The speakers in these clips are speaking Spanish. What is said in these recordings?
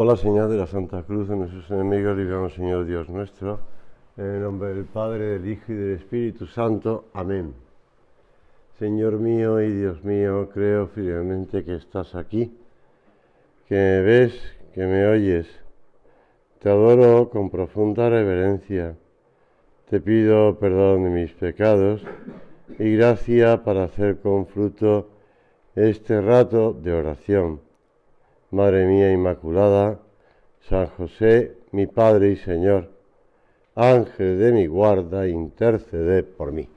Por la señal de la Santa Cruz de nuestros enemigos, libramos, Señor Dios nuestro, en el nombre del Padre, del Hijo y del Espíritu Santo. Amén. Señor mío y Dios mío, creo firmemente que estás aquí, que me ves, que me oyes. Te adoro con profunda reverencia. Te pido perdón de mis pecados y gracia para hacer con fruto este rato de oración. Madre mía Inmaculada, San José, mi Padre y Señor, Ángel de mi guarda, interceded por mí.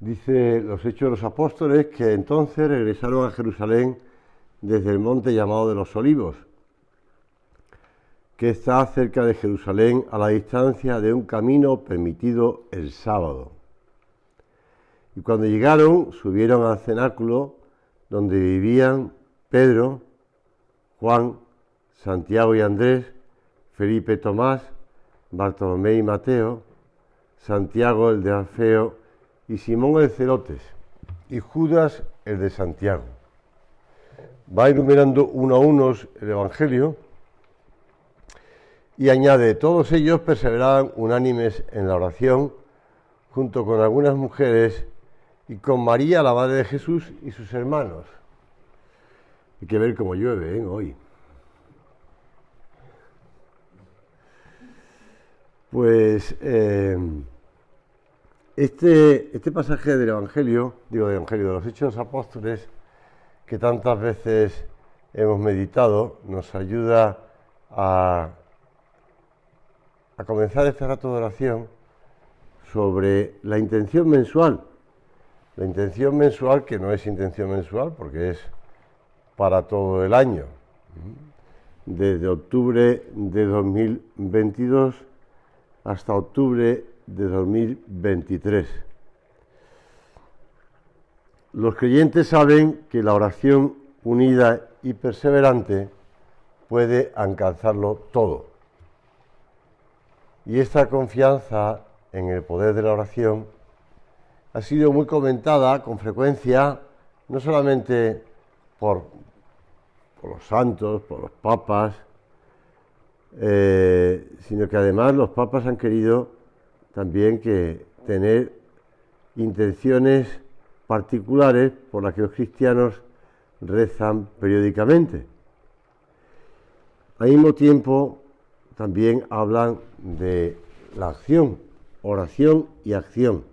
Dice los Hechos de los Apóstoles que entonces regresaron a Jerusalén desde el monte llamado de los Olivos, que está cerca de Jerusalén a la distancia de un camino permitido el sábado. Y cuando llegaron, subieron al cenáculo donde vivían Pedro, Juan, Santiago y Andrés, Felipe, Tomás, Bartolomé y Mateo, Santiago el de Alfeo y Simón el Celotes, y Judas el de Santiago. Va enumerando uno a uno el Evangelio y añade: todos ellos perseveraban unánimes en la oración, junto con algunas mujeres y con María, la madre de Jesús, y sus hermanos. Hay que ver cómo llueve, hoy. Pues este pasaje del Evangelio, de los Hechos de los Apóstoles, que tantas veces hemos meditado, nos ayuda a comenzar este rato de oración sobre la intención mensual. La intención mensual, que no es intención mensual porque es para todo el año, desde octubre de 2022 hasta octubre de 2023. Los creyentes saben que la oración unida y perseverante puede alcanzarlo todo. Y esta confianza en el poder de la oración ha sido muy comentada con frecuencia, no solamente por los santos, por los papas, sino que además los papas han querido también que tener intenciones particulares por las que los cristianos rezan periódicamente. Al mismo tiempo, también hablan de la acción, oración y acción.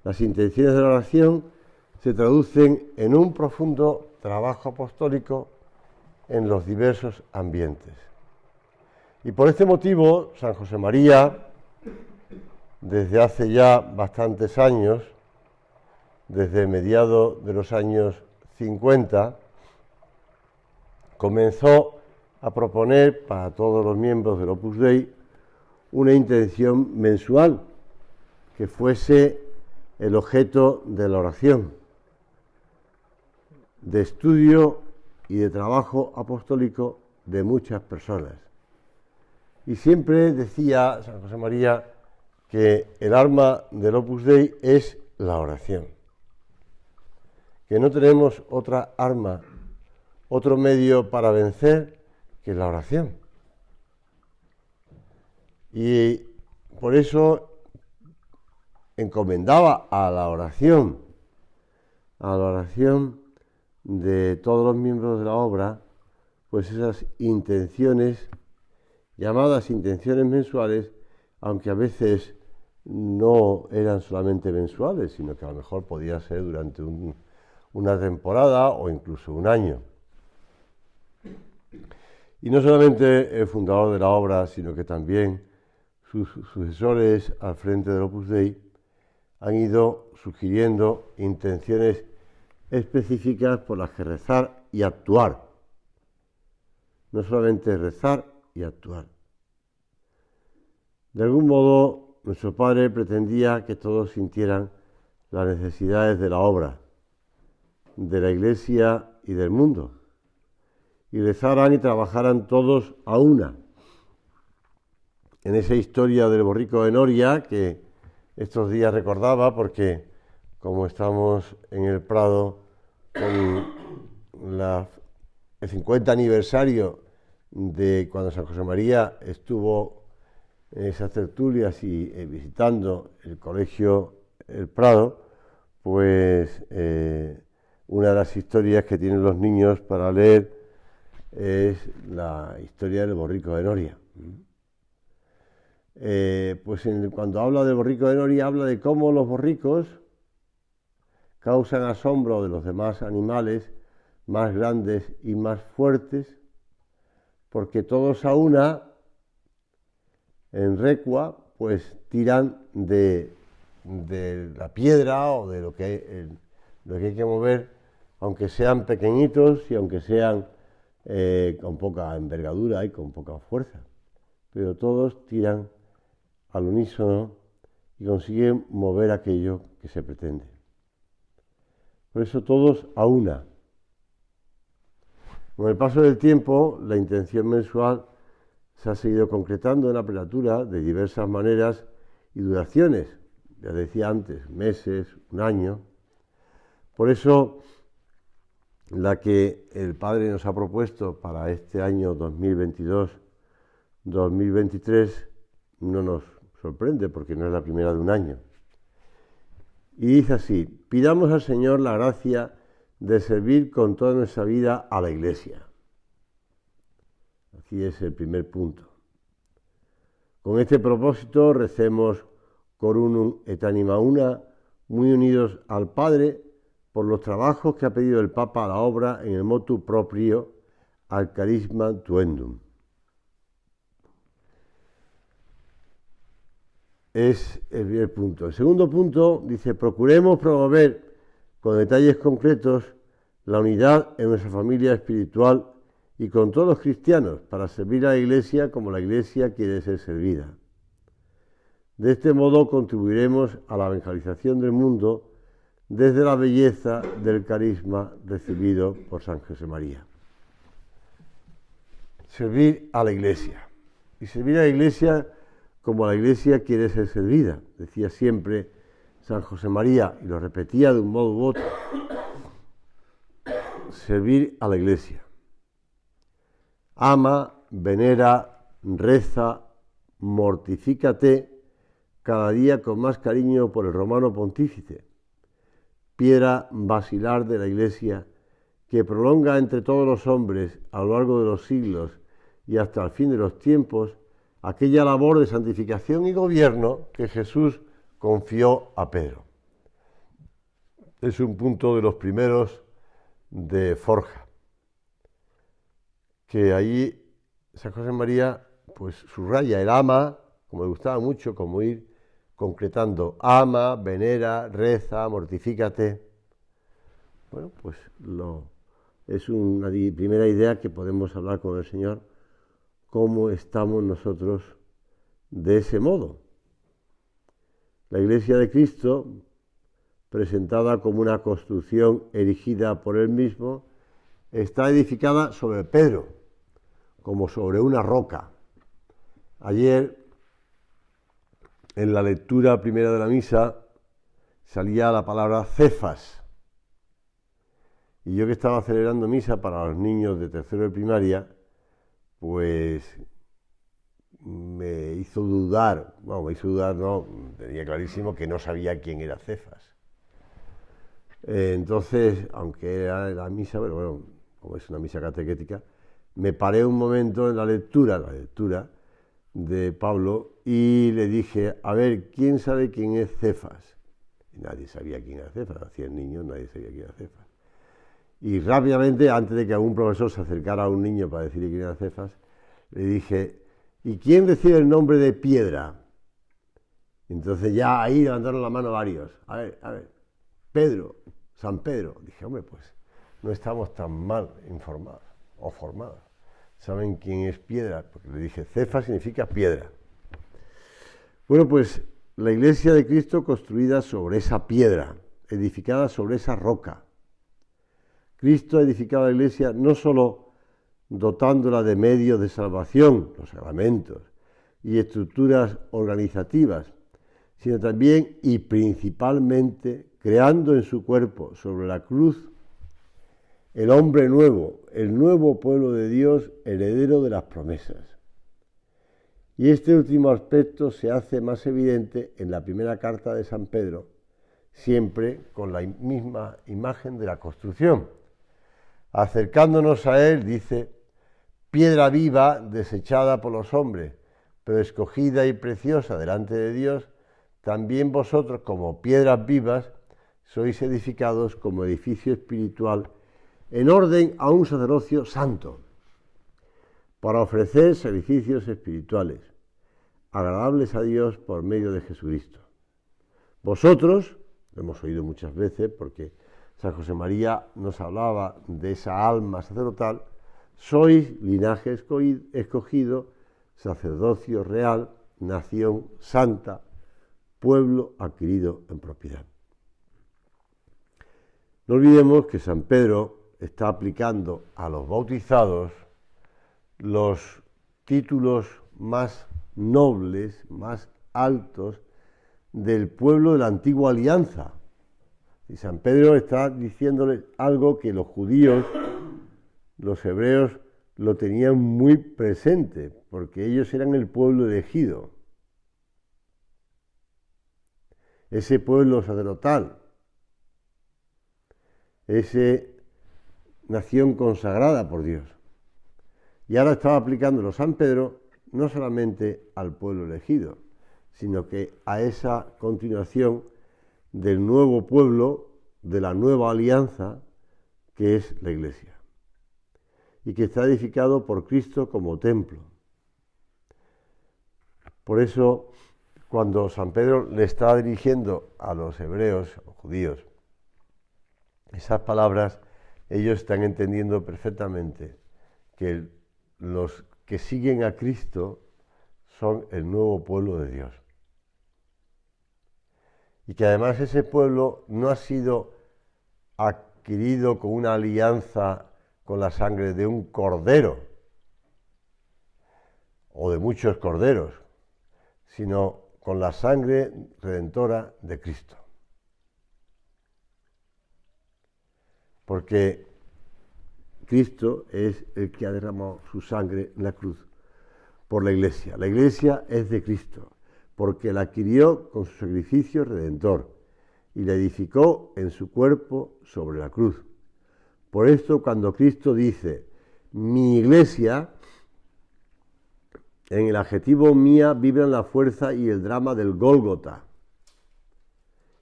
Las intenciones de la oración se traducen en un profundo trabajo apostólico en los diversos ambientes. Y por este motivo, San José María, desde hace ya bastantes años, desde mediados de los años 50, comenzó a proponer para todos los miembros del Opus Dei una intención mensual que fuese el objeto de la oración, de estudio y de trabajo apostólico de muchas personas. Y siempre decía San José María que el arma del Opus Dei es la oración, que no tenemos otra arma, otro medio para vencer que la oración. Y por eso encomendaba a la oración de todos los miembros de la obra, pues esas intenciones, llamadas intenciones mensuales, aunque a veces no eran solamente mensuales, sino que a lo mejor podía ser durante una temporada o incluso un año. Y no solamente el fundador de la obra, sino que también sus sucesores al frente del Opus Dei han ido sugiriendo intenciones específicas por las que rezar y actuar. No solamente rezar y actuar. De algún modo, nuestro Padre pretendía que todos sintieran las necesidades de la obra, de la Iglesia y del mundo, y rezaran y trabajaran todos a una. En esa historia del borrico de Noria, que estos días recordaba, porque como estamos en el Prado con el 50 aniversario de cuando San José María estuvo en esas tertulias y visitando el colegio El Prado, pues una de las historias que tienen los niños para leer es la historia del borrico de Noria. Pues cuando habla del borrico de Noria, habla de cómo los borricos causan asombro de los demás animales más grandes y más fuertes, porque todos a una, en recua, pues tiran de la piedra o de lo que hay que mover, aunque sean pequeñitos y aunque sean con poca envergadura y con poca fuerza. Pero todos tiran al unísono y consiguen mover aquello que se pretende. Por eso todos a una. Con el paso del tiempo, la intención mensual se ha seguido concretando en la prelatura de diversas maneras y duraciones, ya decía antes, meses, un año. Por eso, la que el Padre nos ha propuesto para este año 2022-2023 no nos sorprende, porque no es la primera de un año. Y dice así: pidamos al Señor la gracia de servir con toda nuestra vida a la Iglesia. Así es el primer punto. Con este propósito recemos Corunum et Anima Una, muy unidos al Padre, por los trabajos que ha pedido el Papa a la obra en el motu proprio al Charisma Tuendum. Es el primer punto. El segundo punto dice: procuremos promover con detalles concretos la unidad en nuestra familia espiritual y con todos los cristianos para servir a la Iglesia como la Iglesia quiere ser servida. De este modo contribuiremos a la evangelización del mundo desde la belleza del carisma recibido por San José María. Servir a la Iglesia. Y servir a la Iglesia como la Iglesia quiere ser servida, decía siempre San José María, y lo repetía de un modo u otro. Servir a la Iglesia. Ama, venera, reza, mortifícate cada día con más cariño por el romano pontífice, piedra basilar de la Iglesia que prolonga entre todos los hombres a lo largo de los siglos y hasta el fin de los tiempos aquella labor de santificación y gobierno que Jesús confió a Pedro. Es un punto de los primeros de Forja, que allí San José María pues subraya el ama, como le gustaba mucho, como ir concretando: ama, venera, reza, mortifícate. Bueno, pues es una primera idea que podemos hablar con el Señor, cómo estamos nosotros de ese modo. La Iglesia de Cristo, presentada como una construcción erigida por Él mismo, está edificada sobre Pedro, como sobre una roca. Ayer, en la lectura primera de la misa, salía la palabra Cefas. Y yo, que estaba celebrando misa para los niños de tercero de primaria, pues me hizo dudar, no, tenía clarísimo que no sabía quién era Cefas. Entonces, aunque era la misa, pero bueno, como es una misa catequética, me paré un momento en la lectura de Pablo y le dije: a ver, ¿quién sabe quién es Cefas? Y nadie sabía quién era Cefas, hacía el niño, nadie sabía quién era Cefas. Y rápidamente, antes de que algún profesor se acercara a un niño para decirle quién era Cefas, le dije: ¿y quién recibe el nombre de piedra? Entonces ya ahí levantaron la mano varios. A ver, Pedro, San Pedro. Dije, hombre, pues no estamos tan mal informados o formados. ¿Saben quién es piedra? Porque le dije, Cefa significa piedra. Bueno, pues la iglesia de Cristo construida sobre esa piedra, edificada sobre esa roca. Cristo ha edificado la iglesia no solo dotándola de medios de salvación, los sacramentos, y estructuras organizativas, sino también y principalmente creando en su cuerpo, sobre la cruz, el hombre nuevo, el nuevo pueblo de Dios, heredero de las promesas. Y este último aspecto se hace más evidente en la primera carta de San Pedro, siempre con la misma imagen de la construcción. Acercándonos a él, dice, piedra viva desechada por los hombres, pero escogida y preciosa delante de Dios, también vosotros como piedras vivas sois edificados como edificio espiritual en orden a un sacerdocio santo, para ofrecer sacrificios espirituales, agradables a Dios por medio de Jesucristo. Vosotros, lo hemos oído muchas veces porque San José María nos hablaba de esa alma sacerdotal, sois linaje escogido, sacerdocio real, nación santa, pueblo adquirido en propiedad. No olvidemos que San Pedro está aplicando a los bautizados los títulos más nobles, más altos del pueblo de la antigua alianza. Y San Pedro está diciéndoles algo que los judíos, los hebreos, lo tenían muy presente, porque ellos eran el pueblo elegido, ese pueblo sacerdotal, esa nación consagrada por Dios. Y ahora estaba aplicándolo San Pedro no solamente al pueblo elegido, sino que a esa continuación del nuevo pueblo, de la nueva alianza, que es la Iglesia, y que está edificado por Cristo como templo. Por eso, cuando San Pedro le está dirigiendo a los hebreos, o judíos, esas palabras, ellos están entendiendo perfectamente que los que siguen a Cristo son el nuevo pueblo de Dios. Y que además ese pueblo no ha sido adquirido con una alianza con la sangre de un cordero o de muchos corderos, sino con la sangre redentora de Cristo. Porque Cristo es el que ha derramado su sangre en la cruz por la Iglesia. La Iglesia es de Cristo, porque la adquirió con su sacrificio redentor y la edificó en su cuerpo sobre la cruz. Por esto, cuando Cristo dice, mi Iglesia, en el adjetivo mía vibran la fuerza y el drama del Gólgota.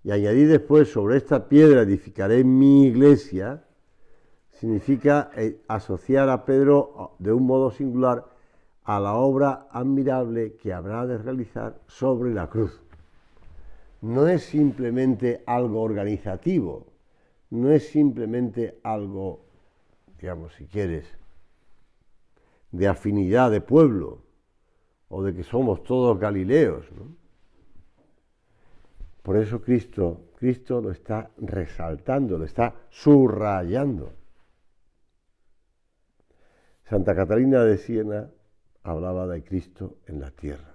Y añadí después, sobre esta piedra edificaré mi Iglesia, significa asociar a Pedro de un modo singular a la obra admirable que habrá de realizar sobre la cruz. No es simplemente algo organizativo, no es simplemente algo, digamos, si quieres, de afinidad de pueblo o de que somos todos galileos, ¿no? Por eso Cristo lo está resaltando, lo está subrayando. Santa Catalina de Siena hablaba de Cristo en la tierra,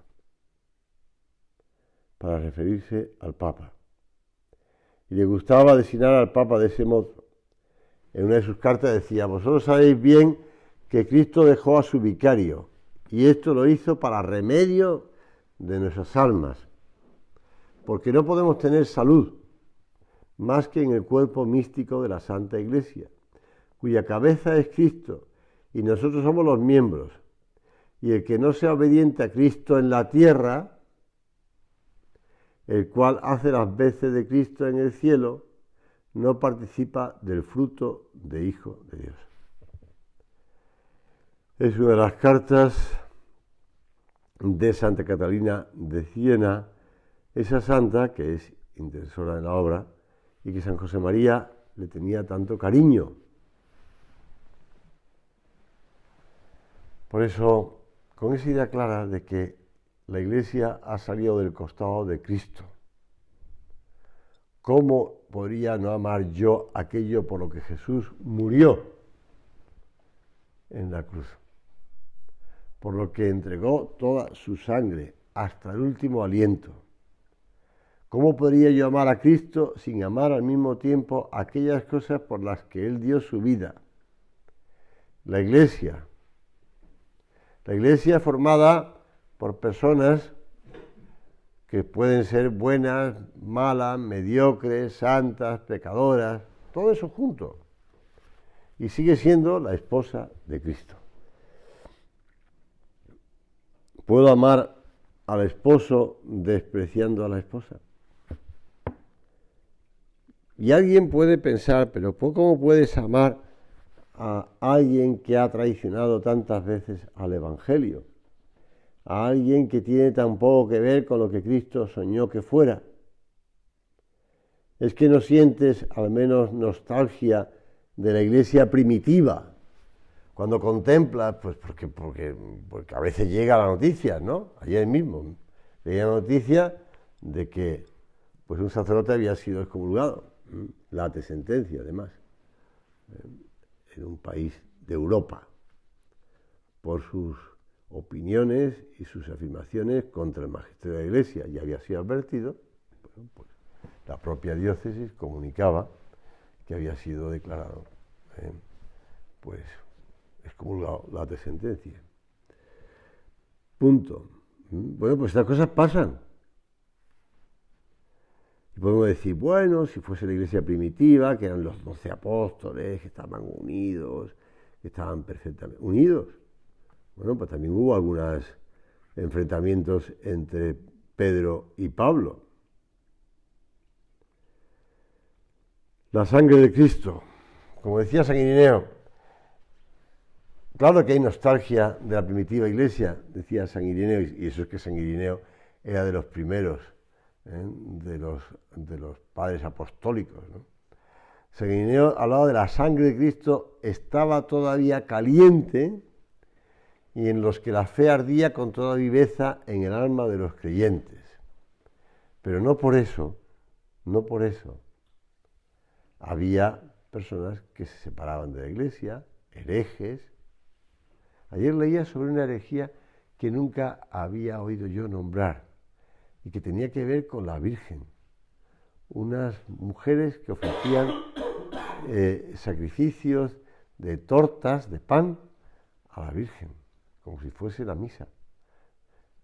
para referirse al Papa. Y le gustaba designar al Papa de ese modo. En una de sus cartas decía, vosotros sabéis bien que Cristo dejó a su vicario, y esto lo hizo para remedio de nuestras almas, porque no podemos tener salud más que en el cuerpo místico de la Santa Iglesia, cuya cabeza es Cristo, y nosotros somos los miembros. Y el que no sea obediente a Cristo en la tierra, el cual hace las veces de Cristo en el cielo, no participa del fruto de Hijo de Dios. Es una de las cartas de Santa Catalina de Siena esa santa que es intercesora de la obra y que San José María le tenía tanto cariño. Por eso, con esa idea clara de que la Iglesia ha salido del costado de Cristo, ¿cómo podría no amar yo aquello por lo que Jesús murió en la cruz? Por lo que entregó toda su sangre hasta el último aliento. ¿Cómo podría yo amar a Cristo sin amar al mismo tiempo aquellas cosas por las que Él dio su vida? La Iglesia formada por personas que pueden ser buenas, malas, mediocres, santas, pecadoras, todo eso junto. Y sigue siendo la esposa de Cristo. ¿Puedo amar al esposo despreciando a la esposa? Y alguien puede pensar, pero ¿cómo puedes amar a alguien que ha traicionado tantas veces al Evangelio? A alguien que tiene tan poco que ver con lo que Cristo soñó que fuera. ¿Es que no sientes al menos nostalgia de la iglesia primitiva? Cuando contemplas, pues porque a veces llega la noticia, ¿no? Ayer mismo leía la noticia de que pues un sacerdote había sido excomulgado, late sentencia además, en un país de Europa, por sus opiniones y sus afirmaciones contra el magisterio de la Iglesia. Ya había sido advertido, bueno, pues la propia diócesis comunicaba que había sido declarado pues excomulgado, late sentencia. Punto. Bueno, pues estas cosas pasan. Y podemos decir, bueno, si fuese la iglesia primitiva, que eran los 12 apóstoles, que estaban unidos, que estaban perfectamente unidos. Bueno, pues también hubo algunos enfrentamientos entre Pedro y Pablo. La sangre de Cristo, como decía San Irineo, claro que hay nostalgia de la primitiva iglesia, decía San Irineo, y eso es que San Irineo era de los primeros, de los padres apostólicos, ¿no? San Irineo hablaba de la sangre de Cristo, estaba todavía caliente y en los que la fe ardía con toda viveza en el alma de los creyentes. Pero no por eso, había personas que se separaban de la iglesia, herejes. Ayer leía sobre una herejía que nunca había oído yo nombrar y que tenía que ver con la Virgen. Unas mujeres que ofrecían sacrificios de tortas, de pan, a la Virgen, como si fuese la misa,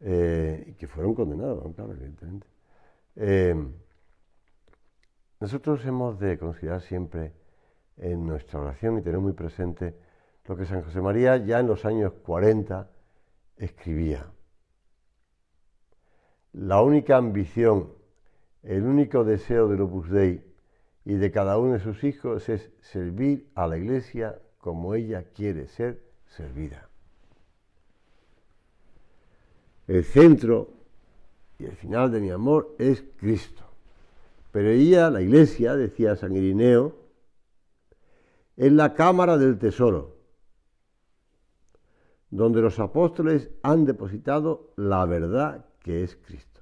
y que fueron condenados, ¿no? Claro, evidentemente. Nosotros hemos de considerar siempre en nuestra oración y tener muy presente lo que San José María ya en los años 40 escribía. La única ambición, el único deseo del Opus Dei y de cada uno de sus hijos es servir a la Iglesia como ella quiere ser servida. El centro y el final de mi amor es Cristo. Pero ella, la Iglesia, decía San Irineo, es la cámara del tesoro, donde los apóstoles han depositado la verdad que es Cristo.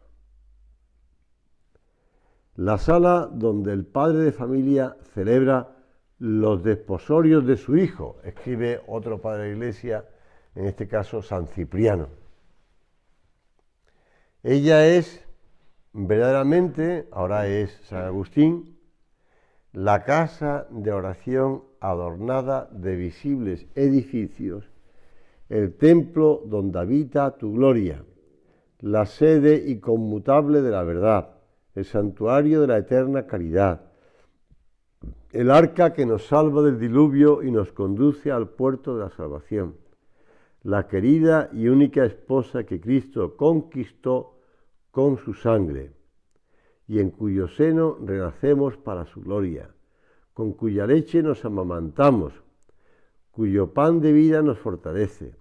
La sala donde el padre de familia celebra los desposorios de su hijo, escribe otro padre de la Iglesia, en este caso San Cipriano. Ella es verdaderamente, ahora es San Agustín, la casa de oración adornada de visibles edificios, el templo donde habita tu gloria, la sede inconmutable de la verdad, el santuario de la eterna caridad, el arca que nos salva del diluvio y nos conduce al puerto de la salvación, la querida y única esposa que Cristo conquistó con su sangre, y en cuyo seno renacemos para su gloria, con cuya leche nos amamantamos, cuyo pan de vida nos fortalece,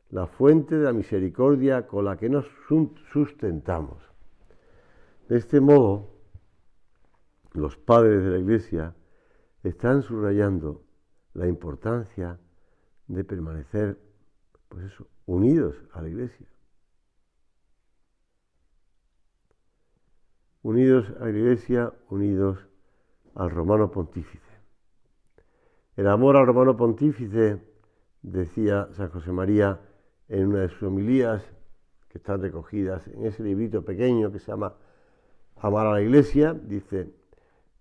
la fuente de la misericordia con la que nos sustentamos. De este modo, los padres de la Iglesia están subrayando la importancia de permanecer, pues eso, unidos a la Iglesia. Unidos a la Iglesia, unidos al Romano Pontífice. El amor al Romano Pontífice, decía San José María en una de sus homilías, que están recogidas en ese librito pequeño que se llama Amar a la Iglesia, dice: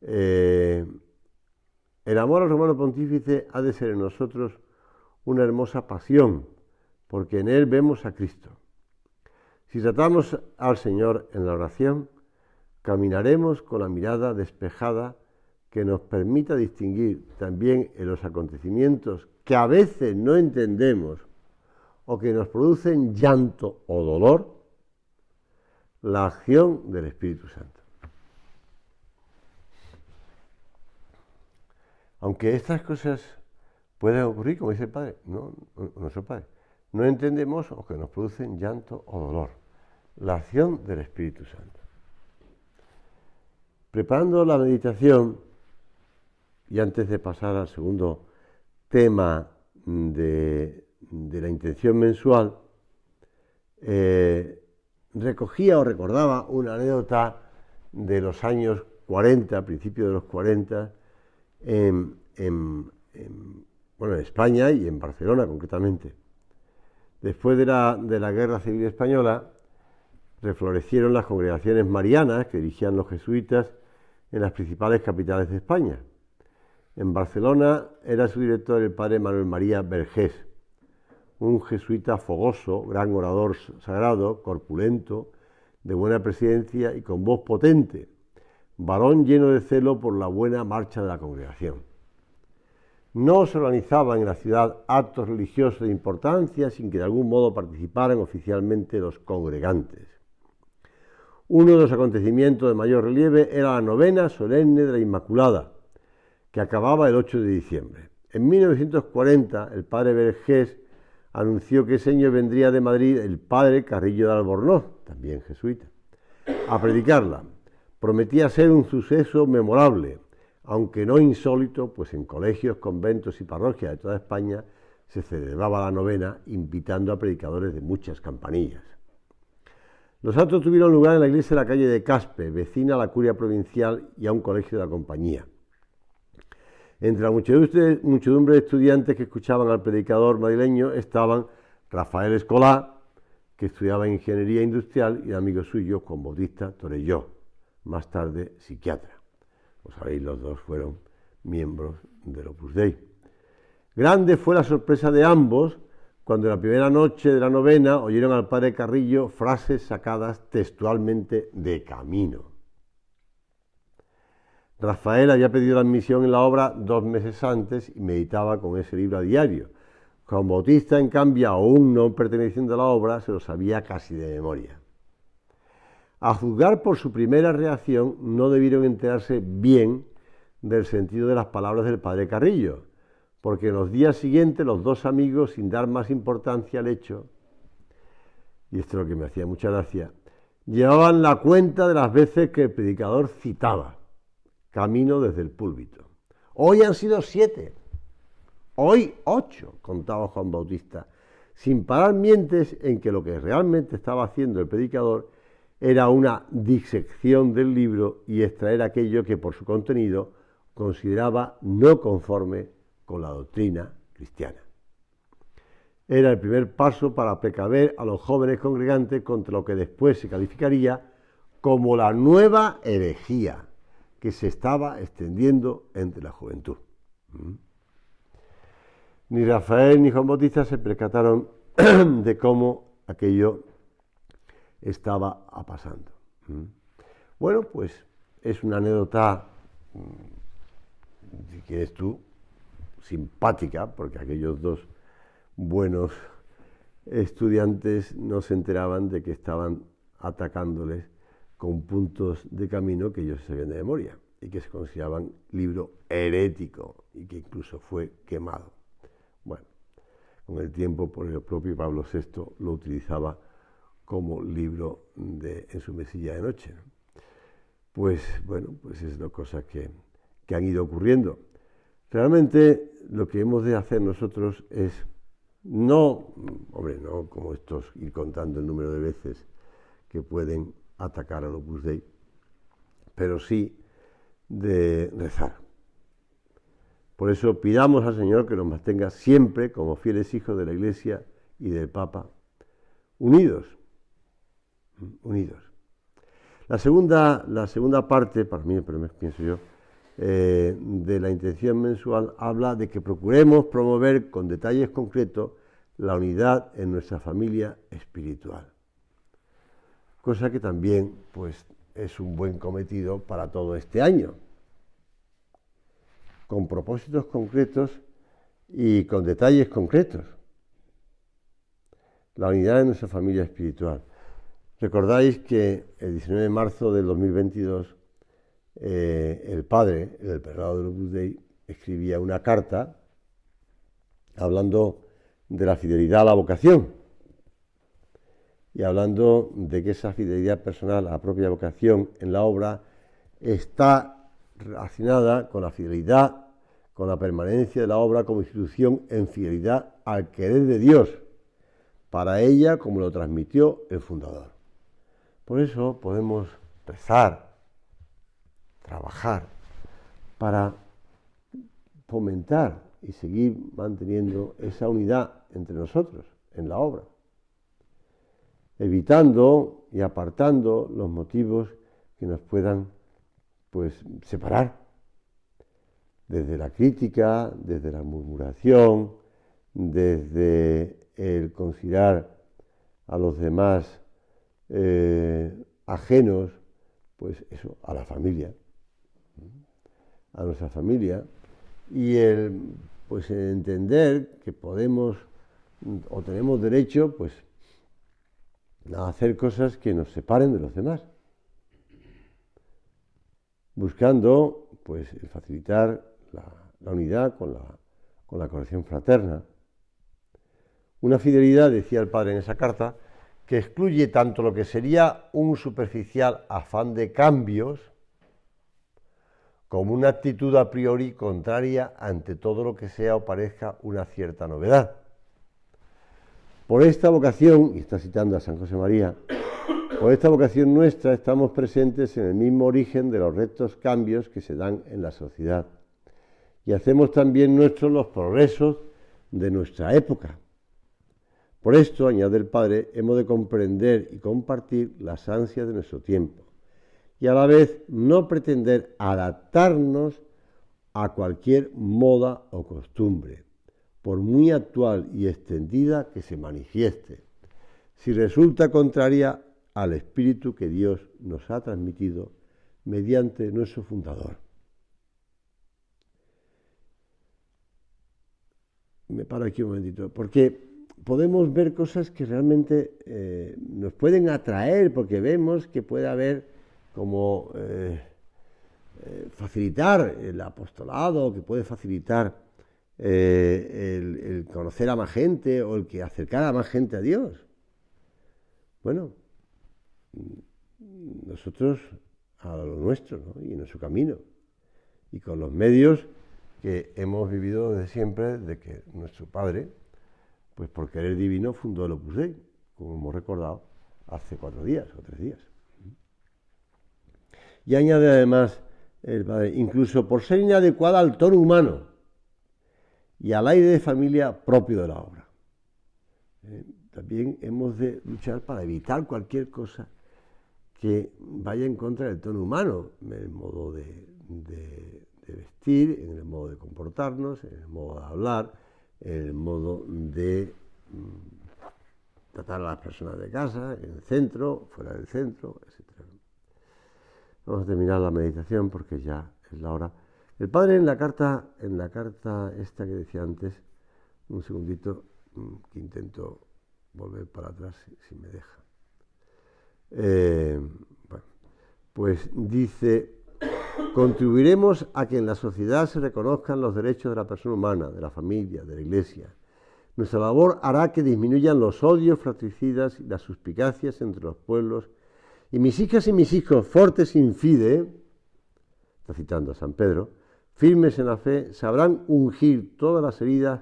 el amor al Romano Pontífice ha de ser en nosotros una hermosa pasión, porque en él vemos a Cristo. Si tratamos al Señor en la oración, caminaremos con la mirada despejada que nos permita distinguir también en los acontecimientos que a veces no entendemos o que nos producen llanto o dolor, la acción del Espíritu Santo. Aunque estas cosas pueden ocurrir, como dice el Padre, nuestro Padre, no entendemos o que nos producen llanto o dolor, la acción del Espíritu Santo. Preparando la meditación, y antes de pasar al segundo tema de la intención mensual, recogía o recordaba una anécdota de los años 40, principios de los 40, en España y en Barcelona concretamente. Después de la Guerra Civil Española, reflorecieron las congregaciones marianas que dirigían los jesuitas en las principales capitales de España. En Barcelona era su director el padre Manuel María Vergés, un jesuita fogoso, gran orador sagrado, corpulento, de buena presencia y con voz potente, varón lleno de celo por la buena marcha de la congregación. No se organizaban en la ciudad actos religiosos de importancia sin que de algún modo participaran oficialmente los congregantes. Uno de los acontecimientos de mayor relieve era la novena solemne de la Inmaculada, que acababa el 8 de diciembre. En 1940, el padre Vergés anunció que ese año vendría de Madrid el padre Carrillo de Albornoz, también jesuita, a predicarla. Prometía ser un suceso memorable, aunque no insólito, pues en colegios, conventos y parroquias de toda España se celebraba la novena, invitando a predicadores de muchas campanillas. Los actos tuvieron lugar en la iglesia de la calle de Caspe, vecina a la curia provincial y a un colegio de la compañía. Entre la muchedumbre de estudiantes que escuchaban al predicador madrileño estaban Rafael Escolá, que estudiaba ingeniería industrial, y el amigo suyo, Juan Bautista Torelló, más tarde psiquiatra. Como sabéis, los dos fueron miembros del Opus Dei. Grande fue la sorpresa de ambos cuando en la primera noche de la novena oyeron al padre Carrillo frases sacadas textualmente de Camino. Rafael había pedido la admisión en la obra 2 meses antes y meditaba con ese libro a diario. Juan Bautista, en cambio, aún no perteneciendo a la obra, se lo sabía casi de memoria. A juzgar por su primera reacción, no debieron enterarse bien del sentido de las palabras del padre Carrillo, porque en los días siguientes los dos amigos, sin dar más importancia al hecho, y esto es lo que me hacía mucha gracia, llevaban la cuenta de las veces que el predicador citaba Camino desde el púlpito. Hoy han sido 7, hoy 8, contaba Juan Bautista, sin parar mientes en que lo que realmente estaba haciendo el predicador era una disección del libro y extraer aquello que por su contenido consideraba no conforme con la doctrina cristiana. Era el primer paso para precaver a los jóvenes congregantes contra lo que después se calificaría como la nueva herejía que se estaba extendiendo entre la juventud. Ni Rafael ni Juan Bautista se percataron de cómo aquello estaba pasando. Bueno, pues es una anécdota, si quieres tú, simpática, porque aquellos dos buenos estudiantes no se enteraban de que estaban atacándoles con puntos de Camino que ellos sabían de memoria y que se consideraban libro herético y que incluso fue quemado. Bueno, con el tiempo, por el propio Pablo VI lo utilizaba como libro en su mesilla de noche, ¿no? pues bueno, pues es las cosas que han ido ocurriendo. Realmente lo que hemos de hacer nosotros es no como estos, ir contando el número de veces que pueden atacar al Opus Dei, pero sí de rezar. Por eso pidamos al Señor que nos mantenga siempre como fieles hijos de la Iglesia y del Papa, unidos. La segunda parte, para mí, pero pienso yo, de la intención mensual habla de que procuremos promover con detalles concretos la unidad en nuestra familia espiritual. Cosa que también, pues, es un buen cometido para todo este año, con propósitos concretos y con detalles concretos. La unidad en nuestra familia espiritual. Recordáis que el 19 de marzo del 2022 el padre, el prelado del Opus Dei, escribía una carta hablando de la fidelidad a la vocación y hablando de que esa fidelidad personal a la propia vocación en la obra está relacionada con la fidelidad, con la permanencia de la obra como institución en fidelidad al querer de Dios, para ella como lo transmitió el fundador. Por eso podemos rezar, trabajar, para fomentar y seguir manteniendo esa unidad entre nosotros en la obra, evitando y apartando los motivos que nos puedan, pues, separar, desde la crítica, desde la murmuración, desde el considerar a los demás ajenos, pues eso, a la familia, a nuestra familia, y pues entender que podemos o tenemos derecho, pues, a hacer cosas que nos separen de los demás, buscando, pues, el facilitar la unidad con la corrección fraterna. Una fidelidad, decía el padre en esa carta, que excluye tanto lo que sería un superficial afán de cambios como una actitud a priori contraria ante todo lo que sea o parezca una cierta novedad. Por esta vocación, y está citando a San José María, por esta vocación nuestra estamos presentes en el mismo origen de los rectos cambios que se dan en la sociedad y hacemos también nuestros los progresos de nuestra época. Por esto, añade el padre, hemos de comprender y compartir las ansias de nuestro tiempo y a la vez no pretender adaptarnos a cualquier moda o costumbre, por muy actual y extendida que se manifieste, si resulta contraria al espíritu que Dios nos ha transmitido mediante nuestro fundador. Me paro aquí un momentito, porque podemos ver cosas que realmente nos pueden atraer, porque vemos que puede haber como facilitar el apostolado, que puede facilitar el conocer a más gente o el que acercar a más gente a Dios. Bueno, nosotros a lo nuestro, ¿no? Y en nuestro camino y con los medios que hemos vivido desde siempre, de que nuestro padre, pues por querer divino, fundó el Opus Dei, como hemos recordado hace 4 días o 3 días. Y añade además el padre, incluso por ser inadecuada al tono humano y al aire de familia propio de la obra. También hemos de luchar para evitar cualquier cosa que vaya en contra del tono humano, en el modo de vestir, en el modo de comportarnos, en el modo de hablar, en el modo de tratar a las personas de casa, en el centro, fuera del centro, etc. Vamos a terminar la meditación porque ya es la hora. El padre en la carta esta que decía antes, un segundito, que intento volver para atrás si me deja. Bueno, pues dice: contribuiremos a que en la sociedad se reconozcan los derechos de la persona humana, de la familia, de la Iglesia. Nuestra labor hará que disminuyan los odios fratricidas y las suspicacias entre los pueblos Y mis hijas y mis hijos, fortes in fide, está citando a San Pedro, firmes en la fe, sabrán ungir todas las heridas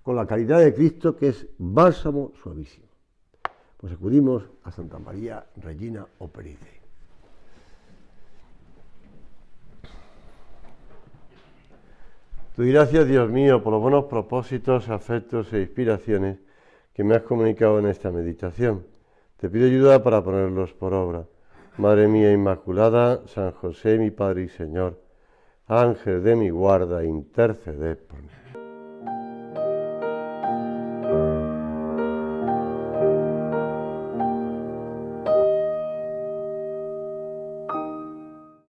con la caridad de Cristo, que es bálsamo suavísimo. Pues acudimos a Santa María Regina Operice. Te doy gracias, Dios mío, por los buenos propósitos, afectos e inspiraciones que me has comunicado en esta meditación. Te pido ayuda para ponerlos por obra. Madre mía Inmaculada, San José, mi Padre y Señor, Ángel de mi guarda, interceded por mí.